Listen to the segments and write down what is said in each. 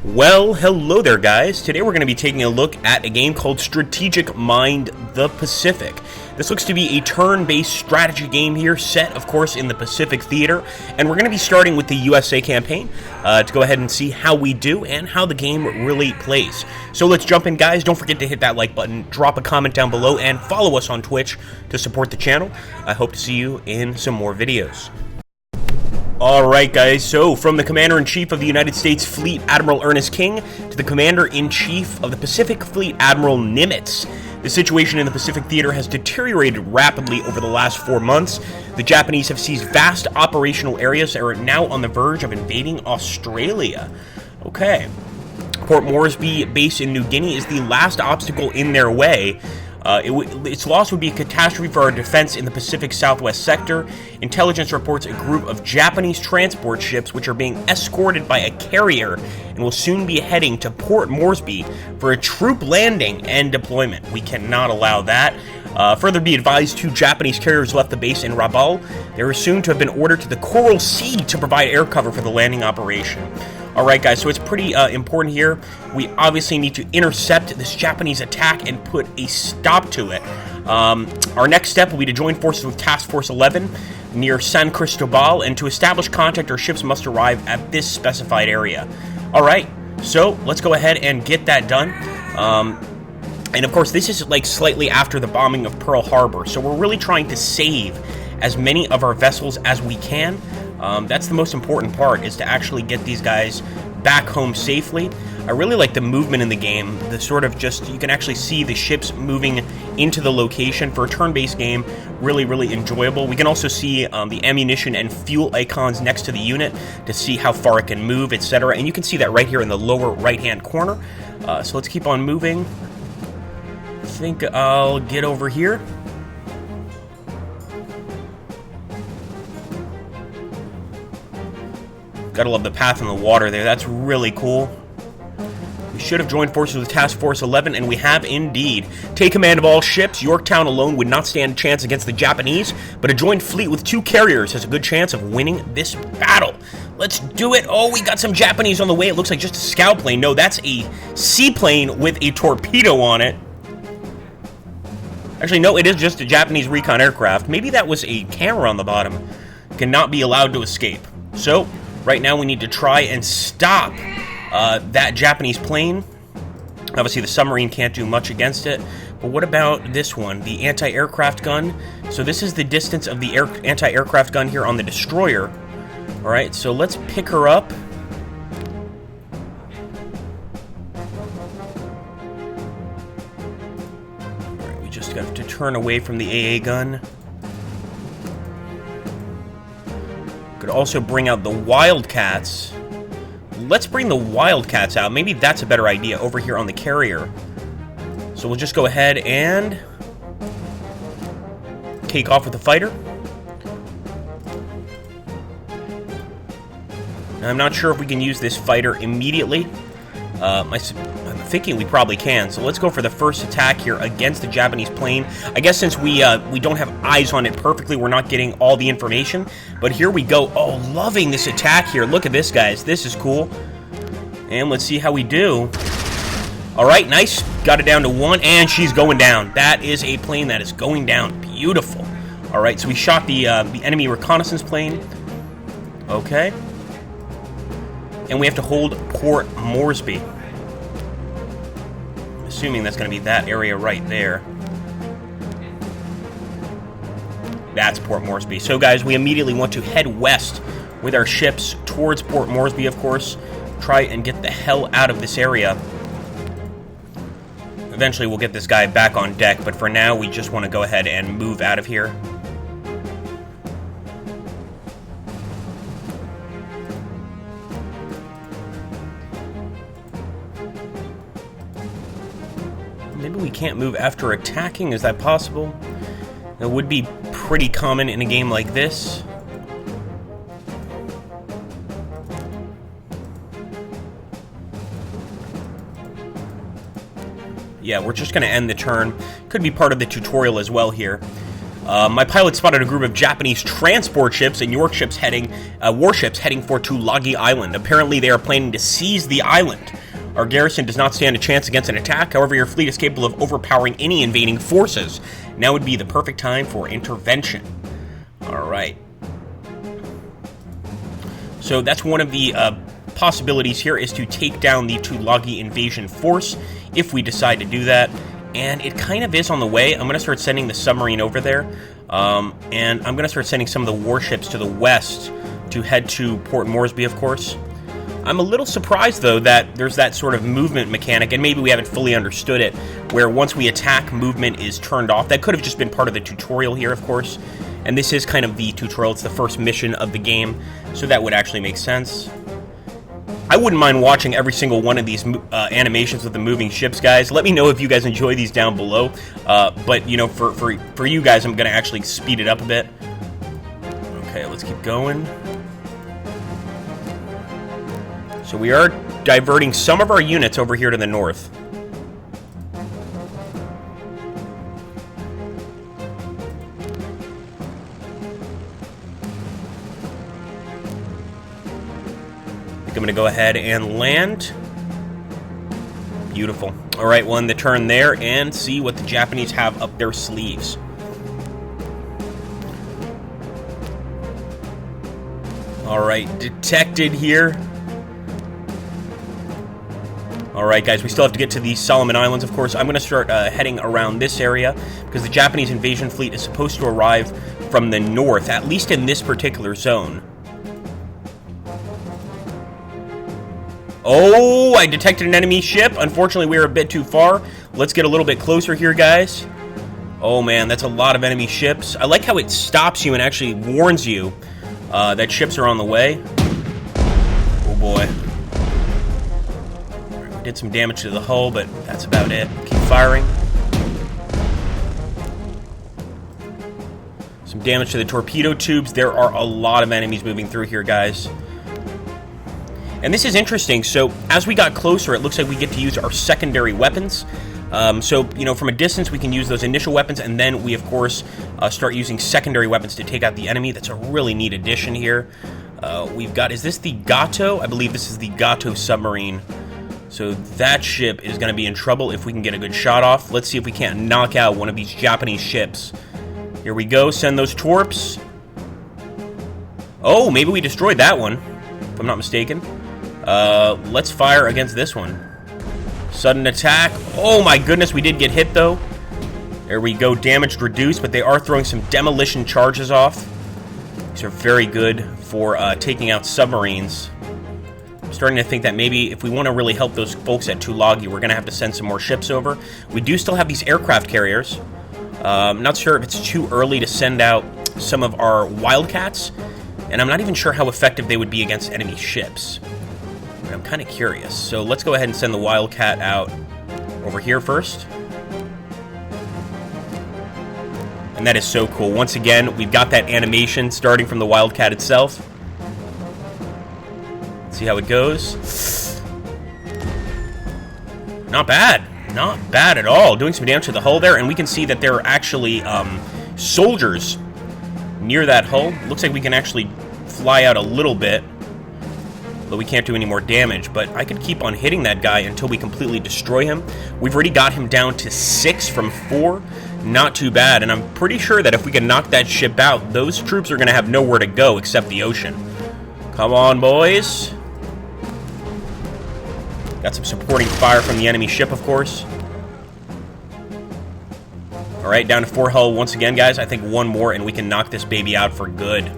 Well, hello there guys. Today we're going to be taking a look at a game called Strategic Mind the Pacific. This looks to be a turn-based strategy game here, set of course in the Pacific Theater, and we're going to be starting with the USA campaign to go ahead and see how we do and how the game really plays. So let's jump in guys. Don't forget to hit that like button, drop a comment down below, and follow us on Twitch to support the channel. I hope to see you in some more videos. Alright guys, so from the Commander-in-Chief of the United States Fleet, Admiral Ernest King, to the Commander-in-Chief of the Pacific Fleet, Admiral Nimitz. The situation in the Pacific Theater has deteriorated rapidly over the last 4 months. The Japanese have seized vast operational areas and are now on the verge of invading Australia. Okay. Port Moresby base in New Guinea is the last obstacle in their way. Its loss would be a catastrophe for our defense in the Pacific Southwest sector. Intelligence reports a group of Japanese transport ships which are being escorted by a carrier and will soon be heading to Port Moresby for a troop landing and deployment. We cannot allow that. Further be advised, 2 Japanese carriers left the base in Rabaul. They are soon to have been ordered to the Coral Sea to provide air cover for the landing operation. Alright guys, so it's pretty important here. We obviously need to intercept this Japanese attack and put a stop to it. Our next step will be to join forces with Task Force 11 near San Cristobal, and to establish contact, our ships must arrive at this specified area. Alright, so let's go ahead and get that done. And of course, this is like slightly after the bombing of Pearl Harbor, so we're really trying to save as many of our vessels as we can. That's the most important part, is to actually get these guys back home safely. I really like the movement in the game, the sort of just, you can actually see the ships moving into the location. For a turn-based game, really, really enjoyable. We can also see the ammunition and fuel icons next to the unit to see how far it can move, etc. And you can see that right here in the lower right-hand corner. So let's keep on moving. I think I'll get over here. Gotta love the path in the water there. That's really cool. We should have joined forces with Task Force 11, and we have indeed. Take command of all ships. Yorktown alone would not stand a chance against the Japanese, but a joint fleet with 2 carriers has a good chance of winning this battle. Let's do it. Oh, we got some Japanese on the way. It looks like just a scout plane. No, that's a seaplane with a torpedo on it. Actually, no, it is just a Japanese recon aircraft. Maybe that was a camera on the bottom. Cannot be allowed to escape. So right now we need to try and stop that Japanese plane. Obviously the submarine can't do much against it. But what about this one, the anti-aircraft gun? So this is the distance of the anti-aircraft gun here on the destroyer. Alright, so let's pick her up. Alright, we just have to turn away from the AA gun. Could also bring out the Wildcats. Let's bring the Wildcats out. Maybe that's a better idea over here on the carrier. So we'll just go ahead and take off with the fighter. Now, I'm not sure if we can use this fighter immediately. I'm thinking we probably can. So let's go for the first attack here against the Japanese plane. I guess since we don't have eyes on it perfectly, we're not getting all the information. But here we go. Oh, loving this attack here. Look at this, guys. This is cool. And let's see how we do. All right, nice. Got it down to 1, and she's going down. That is a plane that is going down. Beautiful. All right, so we shot the enemy reconnaissance plane. Okay. And we have to hold Port Moresby. Assuming that's going to be that area right there. That's Port Moresby. So guys, we immediately want to head west with our ships towards Port Moresby, of course. Try and get the hell out of this area. Eventually we'll get this guy back on deck, but for now we just want to go ahead and move out of here. Maybe we can't move after attacking. Is that possible? That would be pretty common in a game like this. Yeah, we're just going to end the turn. Could be part of the tutorial as well here. My pilot spotted a group of Japanese transport ships and warships heading for Tulagi Island. Apparently, they are planning to seize the island. Our garrison does not stand a chance against an attack. However, your fleet is capable of overpowering any invading forces. Now would be the perfect time for intervention. All right. So that's one of the possibilities here, is to take down the Tulagi invasion force if we decide to do that. And it kind of is on the way. I'm going to start sending the submarine over there. And I'm going to start sending some of the warships to the west to head to Port Moresby, of course. I'm a little surprised, though, that there's that sort of movement mechanic, and maybe we haven't fully understood it, where once we attack, movement is turned off. That could have just been part of the tutorial here, of course. And this is kind of the tutorial. It's the first mission of the game, so that would actually make sense. I wouldn't mind watching every single one of these animations with the moving ships, guys. Let me know if you guys enjoy these down below. But, you know, for you guys, I'm going to actually speed it up a bit. Okay, let's keep going. So we are diverting some of our units over here to the north. I'm going to go ahead and land. Beautiful. All right, we'll end the turn there and see what the Japanese have up their sleeves. All right, detected here. All right, guys, we still have to get to the Solomon Islands, of course. I'm going to start heading around this area because the Japanese invasion fleet is supposed to arrive from the north, at least in this particular zone. Oh, I detected an enemy ship. Unfortunately, we were a bit too far. Let's get a little bit closer here, guys. Oh, man, that's a lot of enemy ships. I like how it stops you and actually warns you that ships are on the way. Oh, boy. We did some damage to the hull, but that's about it. Keep firing. Some damage to the torpedo tubes. There are a lot of enemies moving through here, guys. And this is interesting. So as we got closer, it looks like we get to use our secondary weapons. So, you know, from a distance, we can use those initial weapons, and then we, of course, start using secondary weapons to take out the enemy. That's a really neat addition here. We've got, is this the Gato? I believe this is the Gato submarine. So that ship is going to be in trouble if we can get a good shot off. Let's see if we can't knock out one of these Japanese ships. Here we go. Send those torps. Oh, maybe we destroyed that one, if I'm not mistaken. Let's fire against this one. Sudden attack. Oh my goodness, we did get hit though. There we go, damage reduced, but they are throwing some demolition charges off. These are very good for taking out submarines. I'm starting to think that maybe if we want to really help those folks at Tulagi, we're going to have to send some more ships over. We do still have these aircraft carriers. I'm not sure if it's too early to send out some of our Wildcats, and I'm not even sure how effective they would be against enemy ships. I'm kind of curious. So let's go ahead and send the Wildcat out over here first. And that is so cool. Once again, we've got that animation starting from the Wildcat itself. Let's see how it goes. Not bad. Not bad at all. Doing some damage to the hull there, and we can see that there are actually soldiers near that hull. Looks like we can actually fly out a little bit. But we can't do any more damage, but I could keep on hitting that guy until we completely destroy him. We've already got him down to 6 from 4. Not too bad, and I'm pretty sure that if we can knock that ship out, those troops are going to have nowhere to go except the ocean. Come on, boys. Got some supporting fire from the enemy ship, of course. Alright, down to 4 hull once again, guys. I think one more, and we can knock this baby out for good.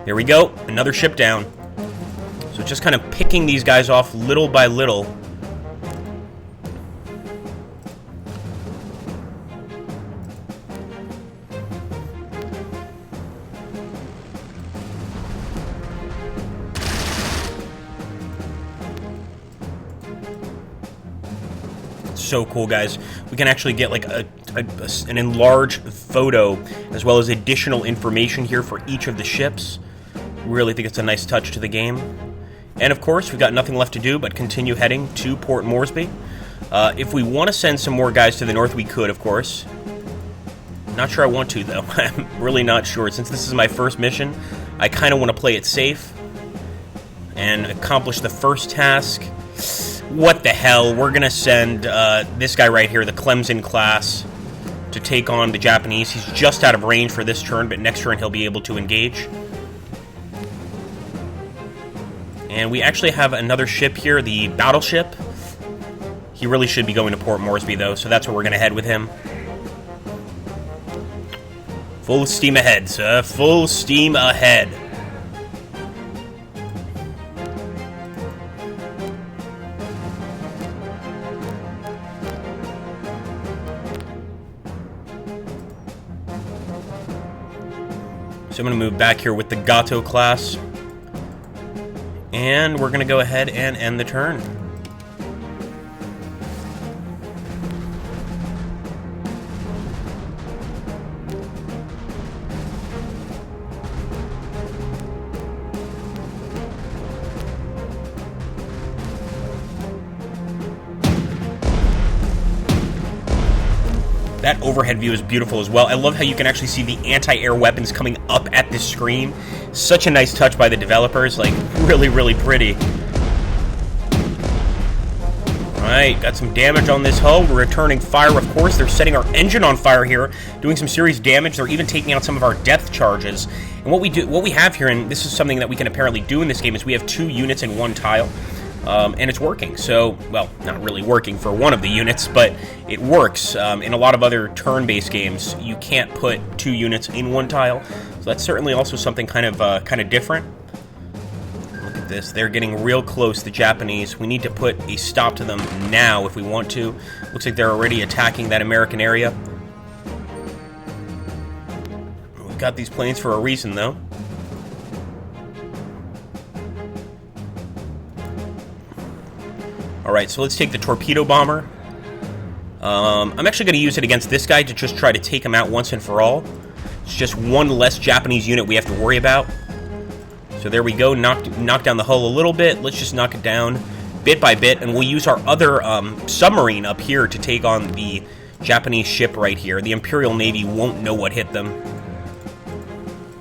There we go, another ship down. So just kind of picking these guys off little by little. so cool, guys. We can actually get like an enlarged photo as well as additional information here for each of the ships. Really think it's a nice touch to the game. And of course, we've got nothing left to do but continue heading to Port Moresby. If we want to send some more guys to the north, we could, of course. Not sure I want to, though. I'm really not sure. Since this is my first mission, I kind of want to play it safe and accomplish the first task. What the hell? We're going to send this guy right here, the Clemson class, to take on the Japanese. He's just out of range for this turn, but next turn he'll be able to engage. And we actually have another ship here, the battleship. He really should be going to Port Moresby, though, so that's where we're going to head with him. Full steam ahead, sir. Full steam ahead. So I'm going to move back here with the Gato class. And we're going to go ahead and end the turn. That overhead view is beautiful as well. I love how you can actually see the anti-air weapons coming up at this screen. Such a nice touch by the developers. Like, really, really pretty. Alright, got some damage on this hull. We're returning fire, of course. They're setting our engine on fire here, doing some serious damage. They're even taking out some of our depth charges. And what we have here, and this is something that we can apparently do in this game, is we have 2 units in 1 tile. And it's working. So, well, not really working for one of the units, but it works. In a lot of other turn-based games, you can't put 2 units in 1 tile. So that's certainly also something kind of different. Look at this. They're getting real close, the Japanese. We need to put a stop to them now if we want to. Looks like they're already attacking that American area. We've got these planes for a reason, though. Alright, so let's take the torpedo bomber. I'm actually going to use it against this guy to just try to take him out once and for all. It's just one less Japanese unit we have to worry about. So there we go, knock down the hull a little bit. Let's just knock it down bit by bit, and we'll use our other submarine up here to take on the Japanese ship right here. The Imperial Navy won't know what hit them.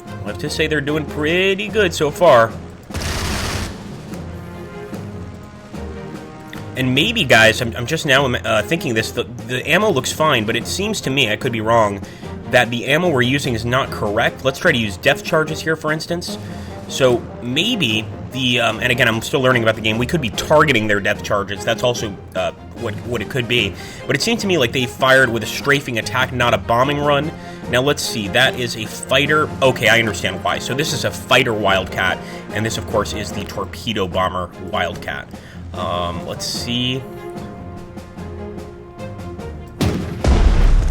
I have to say they're doing pretty good so far. And maybe, guys, I'm just now thinking this, the ammo looks fine, but it seems to me, I could be wrong, that the ammo we're using is not correct. Let's try to use depth charges here, for instance. So maybe the, and again, I'm still learning about the game, we could be targeting their depth charges. That's also what it could be. But it seemed to me like they fired with a strafing attack, not a bombing run. Now, let's see, that is a fighter. Okay, I understand why. So this is a fighter Wildcat, and this, of course, is the torpedo bomber Wildcat. Let's see.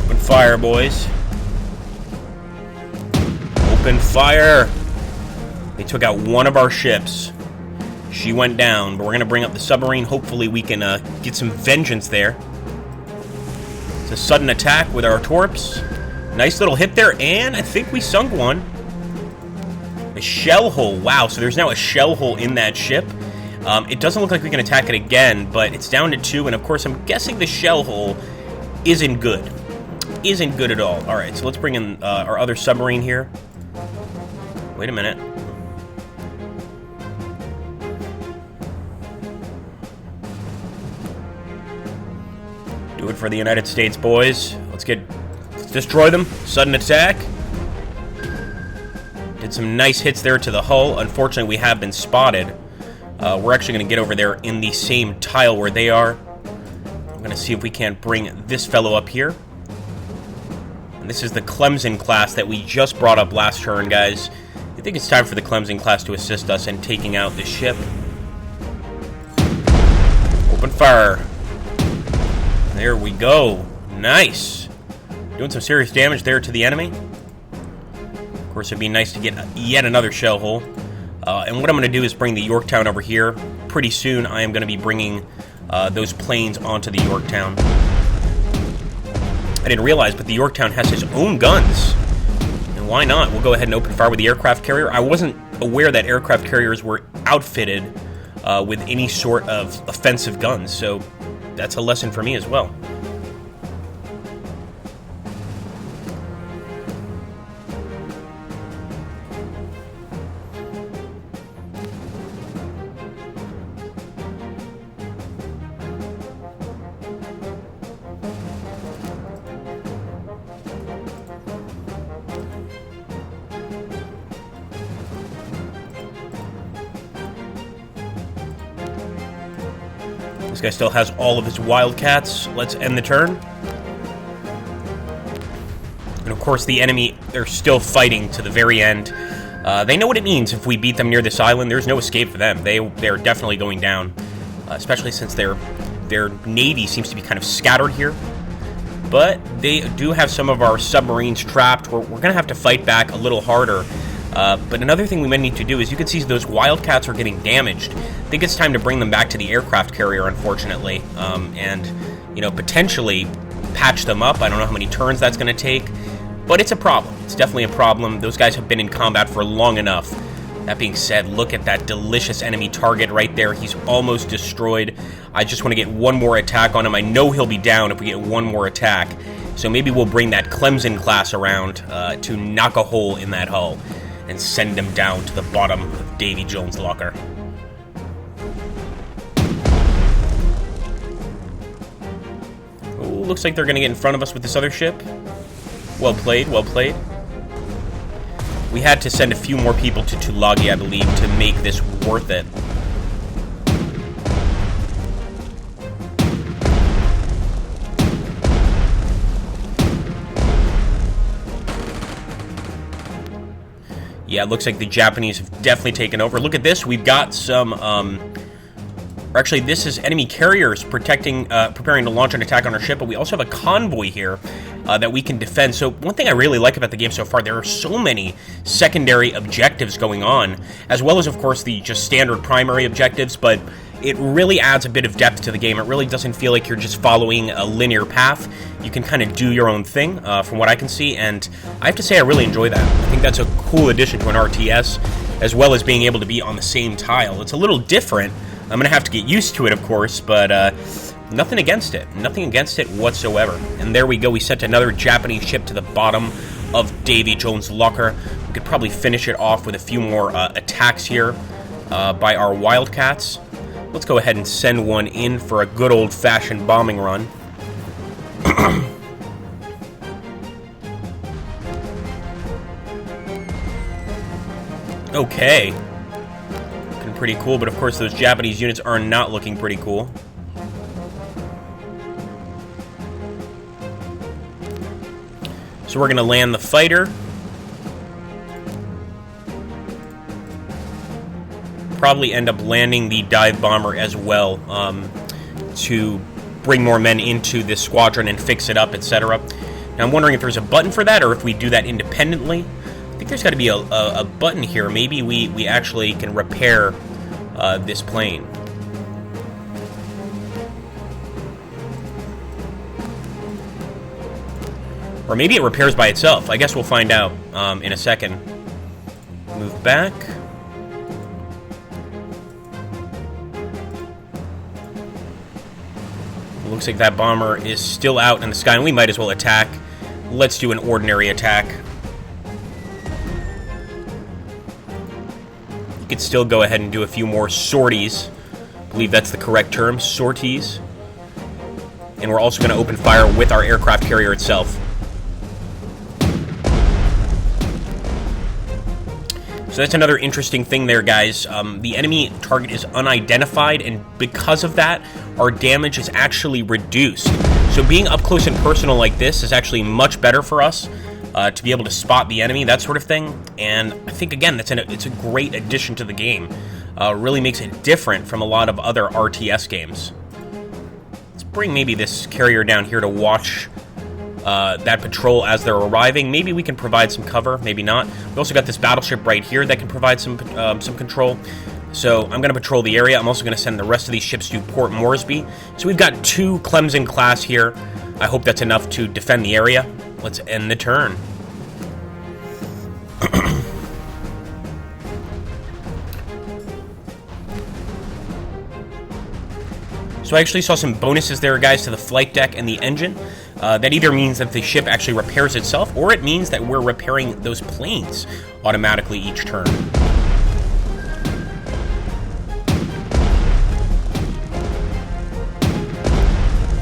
Open fire, boys. Open fire. They took out one of our ships. She went down, but we're going to bring up the submarine. Hopefully we can get some vengeance there. It's a sudden attack with our torps. Nice little hit there, and I think we sunk one. A shell hole. Wow, so there's now a shell hole in that ship. It doesn't look like we can attack it again, but it's down to 2, and of course I'm guessing the shell hole isn't good. Isn't good at all. Alright, so let's bring in our other submarine here. Wait a minute. Do it for the United States, boys. Let's destroy them. Sudden attack. Did some nice hits there to the hull. Unfortunately, we have been spotted. We're actually going to get over there in the same tile where they are. I'm going to see if we can't bring this fellow up here. And this is the Clemson class that we just brought up last turn, guys. I think it's time for the Clemson class to assist us in taking out the ship. Open fire. There we go. Nice. Doing some serious damage there to the enemy. Of course, it'd be nice to get yet another shell hole. And what I'm going to do is bring the Yorktown over here. Pretty soon, I am going to be bringing those planes onto the Yorktown. didn't realize, but the Yorktown has his own guns. And why not? We'll go ahead and open fire with the aircraft carrier. I wasn't aware that aircraft carriers were outfitted with any sort of offensive guns, so that's a lesson for me as well. This guy still has all of his wildcats. Let's end the turn. And of course the enemy, they're still fighting to the very end. They know what it means if we beat them near this island. There's no escape for them. They're definitely going down, especially since their navy seems to be kind of scattered here. But they do have some of our submarines trapped. We're going to have to fight back a little harder. But another thing we might need to do is, you can see those wildcats are getting damaged. I think it's time to bring them back to the aircraft carrier, unfortunately, and, you know, potentially patch them up. I don't know how many turns that's going to take, but it's a problem. It's definitely a problem. Those guys have been in combat for long enough. That being said, look at that delicious enemy target right there. He's almost destroyed. I just want to get one more attack on him. I know he'll be down if we get one more attack, so maybe we'll bring that Clemson class around to knock a hole in that hull and send him down to the bottom of Davy Jones' locker. Oh, looks like they're going to get in front of us with this other ship. Well played, well played. We had to send a few more people to Tulagi, I believe, to make this worth it. Yeah, it looks like the Japanese have definitely taken over. Look at this. We've got some, actually, this is enemy carriers preparing to launch an attack on our ship, but we also have a convoy here that we can defend. So one thing I really like about the game so far, there are so many secondary objectives going on, as well as, of course, the just standard primary objectives, but it really adds a bit of depth to the game. It really doesn't feel like you're just following a linear path. You can kind of do your own thing, from what I can see, and I have to say I really enjoy that. I think that's a cool addition to an RTS, as well as being able to be on the same tile. It's a little different. I'm going to have to get used to it, of course, but nothing against it. Nothing against it whatsoever. And there we go. We sent another Japanese ship to the bottom of Davy Jones' locker. We could probably finish it off with a few more attacks here by our Wildcats. Let's go ahead and send one in for a good old-fashioned bombing run. Okay. Looking pretty cool, but of course those Japanese units are not looking pretty cool. So we're going to land the fighter. Probably end up landing the dive bomber as well, to bring more men into this squadron and fix it up, etc. Now I'm wondering if there's a button for that, or if we do that independently. I think there's got to be a button here. Maybe we actually can repair this plane. Or maybe it repairs by itself. I guess we'll find out in a second. Move back. Looks like that bomber is still out in the sky, and we might as well attack. Let's do an ordinary attack. You could still go ahead and do a few more sorties. I believe that's the correct term, sorties. And we're also going to open fire with our aircraft carrier itself. So that's another interesting thing there, guys. The enemy target is unidentified, and because of that, our damage is actually reduced. So being up close and personal like this is actually much better for us to be able to spot the enemy, that sort of thing. And I think, again, it's a great addition to the game. Really makes it different from a lot of other RTS games. Let's bring maybe this carrier down here to watch that patrol as they're arriving. Maybe we can provide some cover, maybe not. We also got this battleship right here that can provide some control. So I'm going to patrol the area. I'm also going to send the rest of these ships to Port Moresby. So we've got two Clemson class here. I hope that's enough to defend the area. Let's end the turn. So I actually saw some bonuses there, guys, to the flight deck and the engine. That either means that the ship actually repairs itself, or it means that we're repairing those planes automatically each turn.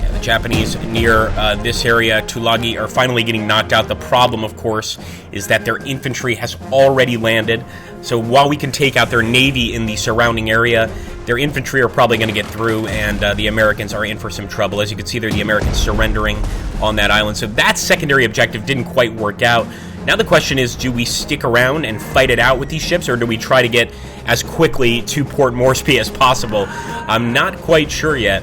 Yeah, the Japanese near this area, Tulagi, are finally getting knocked out. The problem, of course, is that their infantry has already landed. So while we can take out their navy in the surrounding area, their infantry are probably going to get through, and the Americans are in for some trouble. As you can see there, the Americans surrendering on that island. So that secondary objective didn't quite work out. Now the question is, do we stick around and fight it out with these ships, or do we try to get as quickly to Port Moresby as possible? I'm not quite sure yet.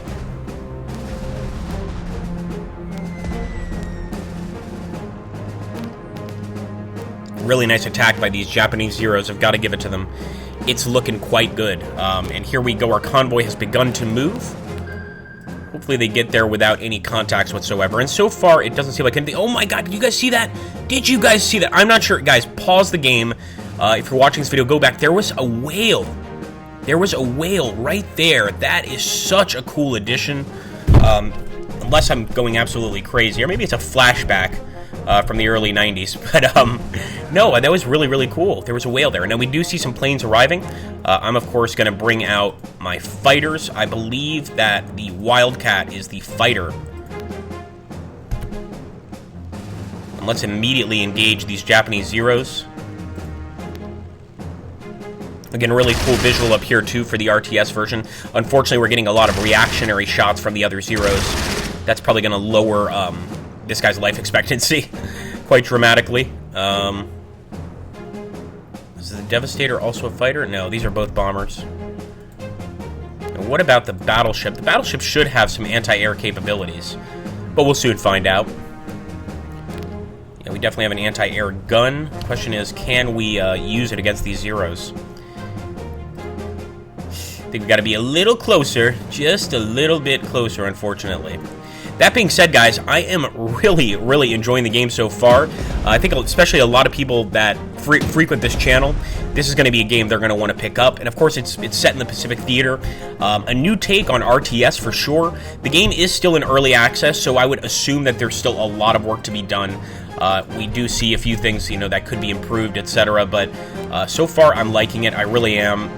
Really nice attack by these Japanese Zeros. I've got to give it to them. It's looking quite good. And here we go. Our convoy has begun to move. Hopefully they get there without any contacts whatsoever. And so far, it doesn't seem like anything. Oh my god, did you guys see that? Did you guys see that? I'm not sure. Guys, pause the game. If you're watching this video, go back. There was a whale. There was a whale right there. That is such a cool addition. Unless I'm going absolutely crazy. Or maybe it's a flashback from the early 90s. But, no, that was really, really cool. There was a whale there. Now, we do see some planes arriving. I'm, of course, going to bring out my fighters. I believe that the Wildcat is the fighter. And let's immediately engage these Japanese Zeros. Again, really cool visual up here, too, for the RTS version. Unfortunately, we're getting a lot of reactionary shots from the other Zeros. That's probably going to lower this guy's life expectancy quite dramatically. Is the Devastator also a fighter? No, these are both bombers. And what about the battleship? The battleship should have some anti-air capabilities, but we'll soon find out. Yeah, we definitely have an anti-air gun. The question is, can we use it against these Zeros? I think we got to be a little closer, just a little bit closer, unfortunately. That being said, guys, I am really, really enjoying the game so far. I think especially a lot of people that frequent this channel, this is going to be a game they're going to want to pick up. And of course, it's set in the Pacific Theater. A new take on RTS for sure. The game is still in early access, so I would assume that there's still a lot of work to be done. We do see a few things, that could be improved, etc. But so far, I'm liking it. I really am.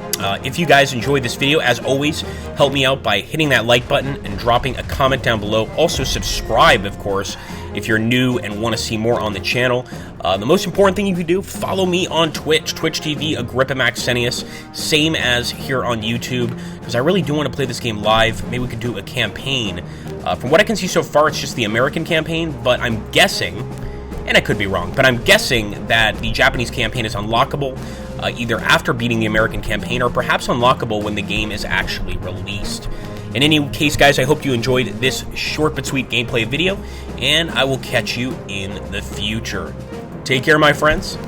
If you guys enjoyed this video, as always, help me out by hitting that like button and dropping a comment down below. Also, subscribe, of course, if you're new and want to see more on the channel. The most important thing you can do, follow me on Twitch, Twitch TV, Agrippa Maxenius, same as here on YouTube, because I really do want to play this game live. Maybe we could do a campaign. From what I can see so far, it's just the American campaign, but I'm guessing, and I could be wrong, but I'm guessing that the Japanese campaign is unlockable either after beating the American campaign or perhaps unlockable when the game is actually released. In any case, guys, I hope you enjoyed this short but sweet gameplay video, and I will catch you in the future. Take care, my friends.